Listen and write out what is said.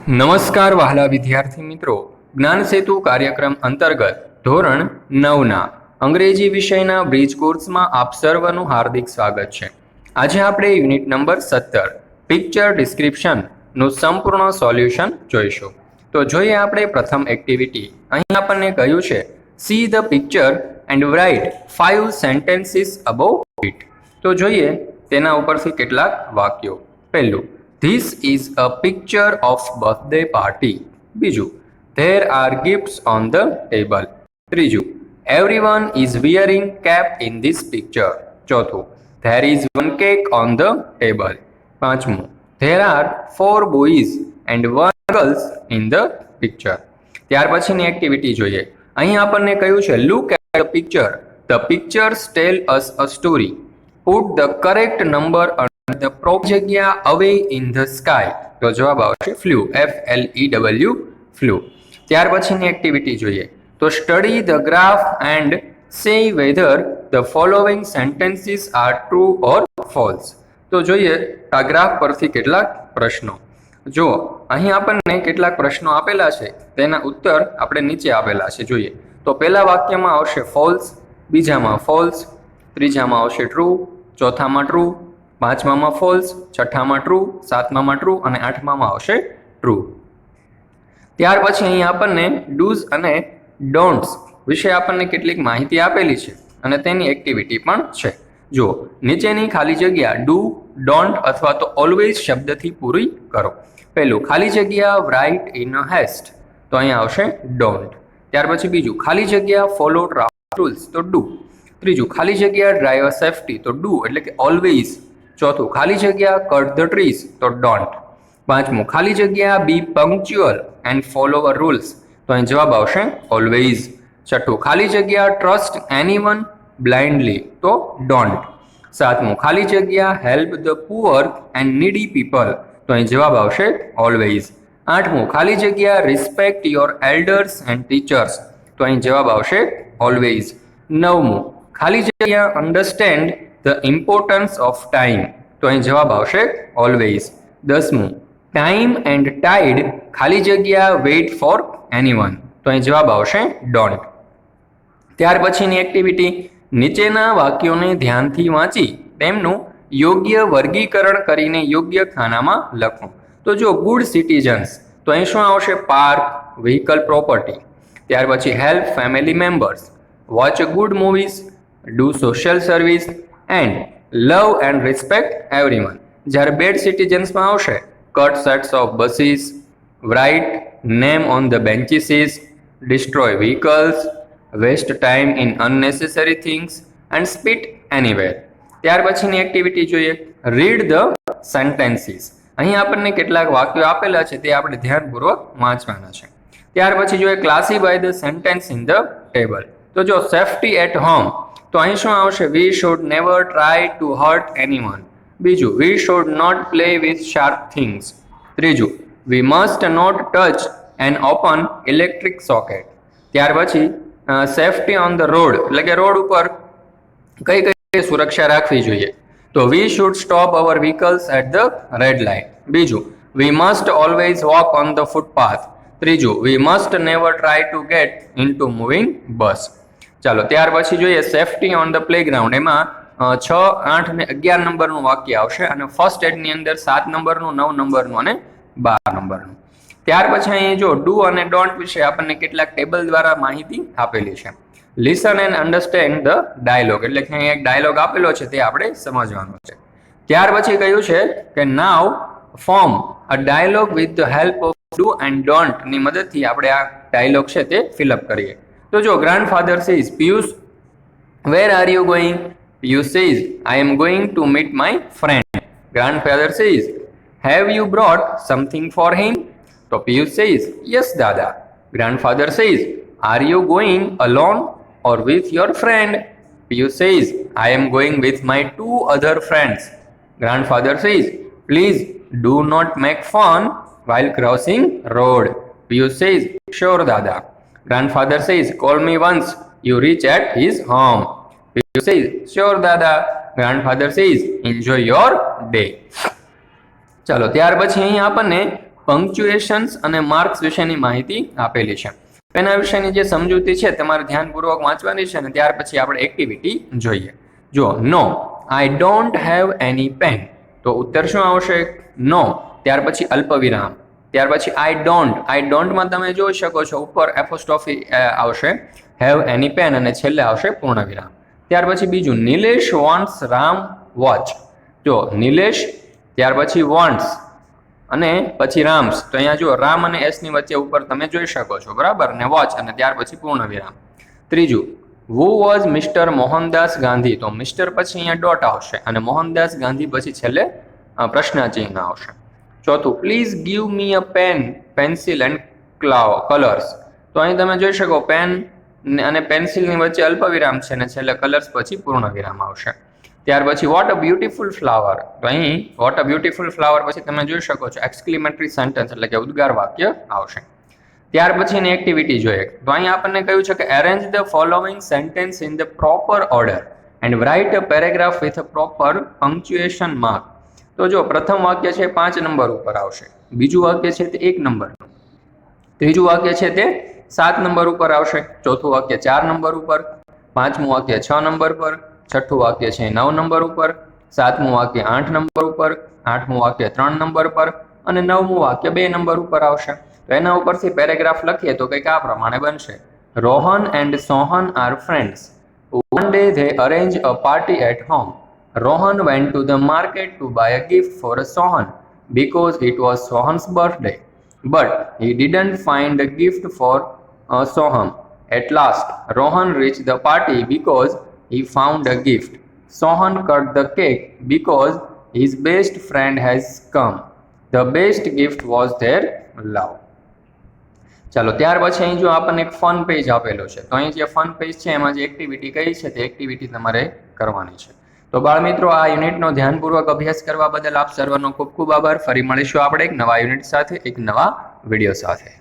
નમસ્કાર વહાલા વિદ્યાર્થી મિત્રો, જ્ઞાન સેતુ કાર્યક્રમ અંતર્ગત ધોરણ 9ના અંગ્રેજી વિષયના બ્રિજ કોર્સમાં આપ સર્વનું હાર્દિક સ્વાગત છે. આજે આપણે યુનિટ નંબર 17 પિક્ચર ડિસ્ક્રિપ્શનનું સંપૂર્ણ સોલ્યુશન જોઈશું. તો જોઈએ આપણે પ્રથમ એક્ટિવિટી. અહીં આપણને કહ્યું છે see the picture and write 5 sentences about it. તો જોઈએ તેના ઉપરથી કેટલાક વાક્યો. પહેલું, This is a picture of birthday party. બીજું, There are gifts on the table. ત્રીજું, Everyone is wearing cap in this picture. ચોથું, There is one cake on the table. પાંચમું, There are 4 boys and 1 girl in the picture. ત્યાર પછીની activity જોઈએ. અહીં આપણને કહ્યું છે Look at the picture. The pictures tell us a story. Put the correct number the prop જગ્યા away in the sky. તો જવાબ આવશે flew, FLEW, flew. ત્યાર પછીની એક્ટિવિટી જોઈએ. તો study the graph and say whether the following sentences are true or false. તો જોઈએ આ ગ્રાફ પરથી કેટલાક પ્રશ્નો. જો અહીં આપણને કેટલાક પ્રશ્નો આપેલા છે, તેના ઉત્તર આપણે નીચે આપેલા છે. જોઈએ તો પહેલા વાક્યમાં આવશે ફોલ્સ, બીજામાં ફોલ્સ, ત્રીજામાં આવશે ટ્રુ, ચોથામાં ટ્રુ, પાંચમામાં ફોલ્સ, છઠ્ઠામાં ટ્રુ, સાતમામાં ટ્રુ અને આઠમામાં આવશે ટ્રુ. ત્યાર પછી અહીં આપણને ડૂઝ અને ડોન્ટ્સ વિશે આપણને કેટલીક માહિતી આપેલી છે અને તેની એક્ટિવિટી પણ છે. જો નીચેની ખાલી જગ્યા ડુ, ડોન્ટ અથવા તો ઓલવેઝ શબ્દથી પૂરી કરો. પહેલું, ખાલી જગ્યા રાઇટ ઇન અ હેસ્ટ. તો અહીંયા આવશે ડોન્ટ. ત્યાર પછી બીજું, ખાલી જગ્યા ફોલો ટ્રાફિક રૂલ્સ. તો ડુ. ત્રીજું, ખાલી જગ્યા ડ્રાઈવર સેફટી. તો ડુ એટલે કે ઓલવેઝ. ચોથું, ખાલી જગ્યા કટ ધ ટ્રીઝ. તો ડોન્ટ. પાંચમું, ખાલી જગ્યા be punctual and follow a rules. તો અહીં જવાબ આવશે ઓલવેઝ. છઠ્ઠું, ખાલી જગ્યા ટ્રસ્ટ એનીવન બ્લાઇન્ડલી. તો ડોન્ટ. સાતમું, ખાલી જગ્યા help the poor and needy people. તો અહીં જવાબ આવશે ઓલવેઝ. આઠમું, ખાલી જગ્યા respect your elders and teachers. તો અહીં જવાબ આવશે ઓલવેઝ. નવમું, ખાલી જગ્યા understand the importance of time. તો અહીં જવાબ આવશે ઓલવેઝ. દસમું, ટાઈમ એન્ડ ટાઈડ ખાલી જગ્યા વેઇટ ફોર એનીવન. તો અહીં જવાબ આવશે ડોન્ટ. ત્યાર પછીની એક્ટિવિટી, નીચેના વાક્યોને ધ્યાનથી વાંચી તેમનું યોગ્ય વર્ગીકરણ કરીને યોગ્ય ખાનામાં લખો. તો જો ગુડ સિટીઝન્સ, તો અહીં શું આવશે? Park, vehicle, property. ત્યાર પછી help family members, watch good movies, do social service and love and respect everyone. જ્યારે બેડ સિટીઝન્સમાં આવશે cut seats of buses, write name on the benches, destroy vehicles, waste time in unnecessary things and spit anywhere. ત્યાર પછીની activity જોઈએ. Read the sentences. અહીં આપણને કેટલાક વાક્યો આપેલા છે, તે આપણે ધ્યાનપૂર્વક વાંચવાના છે. ત્યાર પછી જોઈએ classify the sentence in the table. તો જો સેફટી એટ હોમ, તો અહીં શું આવશે? We should never try to hurt anyone. બીજું, we should not play with sharp things. ત્રીજું, we must not touch and open electric socket. ત્યાર પછી સેફટી ઓન ધ રોડ એટલે કે રોડ ઉપર કઈ કઈ સુરક્ષા રાખવી જોઈએ. તો we should stop our vehicles at the red light. બીજું, we must always walk on the footpath. ત્રીજું, we must never try to get into moving bus. ચાલો ત્યાર પછી જોઈએ સેફટી ઓન ધ પ્લેગ્રાઉન્ડ. એમાં 6, 8 અને 11 નંબરનું વાક્ય આવશે અને ફર્સ્ટ એડની અંદર 7 નંબરનું, 9 નંબરનું અને 12 નંબરનું. ત્યાર પછી અહીં જો ડુ અને ડોન્ટ વિશે આપણને કેટલાક ટેબલ દ્વારા માહિતી આપેલી છે. Listen and understand the dialogue એટલે કે અહીં એક ડાયલોગ આપેલો છે, તે આપણે સમજવાનો છે. ત્યાર પછી કહ્યું છે કે now form a dialogue with the help of do and don't ની મદદથી આપણે આ ડાયલોગ છે તે ફિલઅપ કરીએ. તો જો grandfather says, Piyush where are you going? Piyush says, I am going to meet my friend. Grandfather says, have you brought something for him? So Piyush says, yes, Dada. Grandfather says, are you going alone or with your friend? Piyush says, I am going with my 2 other friends. Grandfather says, please do not make fun while crossing road. Piyush says, sure, Dada. Grandfather says, call me once you reach at his home. Piyush says, sure, Dada. Grandfather says, enjoy your day. ચાલો ત્યાર પછી અહીં આપણને પંક્ચ્યુએશન્સ અને marks વિશેની માહિતી આપેલી છે. એના વિશેની જે સમજૂતી છે તમારે ધ્યાનપૂર્વક વાંચવાની છે અને ત્યાર પછી આપણે એક્ટિવિટી જોઈએ. જો no I don't have any pen, તો ઉત્તર શું આવશે? નો. ત્યાર પછી અલ્પવિરામ. ત્યાર પછી આઈ ડોન્ટમાં તમે જોઈ શકો છો ઉપર એપોસ્ટ્રોફી આવશે, હેવ એની પેન, અને છેલ્લે આવશે પૂર્ણ વિરામ. ત્યાર પછી બીજું, નિલેશ વોન્ટ્સ રામ વોચ. જો નિલેશ, ત્યાર પછી વોન્ટ્સ અને પછી રામ્સ. તો અહીંયા જો રામ અને એસ ની વચ્ચે ઉપર તમે જોઈ શકો છો, બરાબર, ને વોચ અને ત્યાર પછી પૂર્ણ વિરામ. ત્રીજું, who was mister Mohandas Gandhi. તો મિસ્ટર પછી અહીંયા ડોટ આવશે અને મોહનદાસ ગાંધી પછી છેલ્લે પ્રશ્નાચિહ્ન આવશે. ચોથું, please give me a pen, pencil and colours. તો અહીં તમે જોઈ શકો પેન અને પેન્સિલની વચ્ચે અલ્પવિરામ છે અને છેલ્લે કલર્સ પછી પૂર્ણ વિરામ આવશે. ત્યાર પછી વોટ અ બ્યુટીફુલ ફ્લાવર. તો અહીં વોટ અ બ્યુટીફુલ ફ્લાવર પછી તમે જોઈ શકો છો એક્સક્લેમેટરી સેન્ટેન્સ એટલે કે ઉદ્ગાર વાક્ય આવશે. ત્યાર પછીની એક્ટિવિટી જોઈએ. તો અહીં આપણને કહ્યું છે કે arrange the following sentence in the proper order and write a paragraph with a proper punctuation mark. તો જો પ્રથમ વાક્ય છે 5 નંબર ઉપર આવશે, બીજું વાક્ય છે તે 1 નંબર, ત્રીજું વાક્ય છે તે 7 નંબર ઉપર આવશે, ચોથું વાક્ય 4 નંબર ઉપર, પાંચમું વાક્ય 6 નંબર પર, છઠ્ઠું વાક્ય છે 9 નંબર ઉપર, સાતમું વાક્ય 8 નંબર ઉપર, આઠમું વાક્ય 3 નંબર પર અને નવમું વાક્ય 2 નંબર ઉપર આવશે. તો એના ઉપરથી પેરેગ્રાફ લખીએ તો કંઈક આ પ્રમાણે બનશે. Rohan and Sohan are friends. One day they arranged a party at home. Rohan went to the market to buy a gift for Sohan because it was Sohan's birthday. But he didn't find a gift for Soham. At last, Rohan reached the party because he found a gift. Sohan cut the cake because his best friend has come. The best gift was their love. ચાલો ત્યાર પછી અહીં જો આપણને એક fun page આપેલો છે, તો અહીં જે ફન પેજ છે એમાં જે એક્ટિવિટી કઈ છે તે એક્ટિવિટી તમારે કરવાની છે. તો બાળ મિત્રો, આ યુનિટનો ધ્યાનપૂર્વક અભ્યાસ કરવા બદલ આપ સર્વનો ખૂબ ખૂબ આભાર. ફરી મળીશું આપણે એક નવા યુનિટ સાથે, એક નવા વિડીયો સાથે.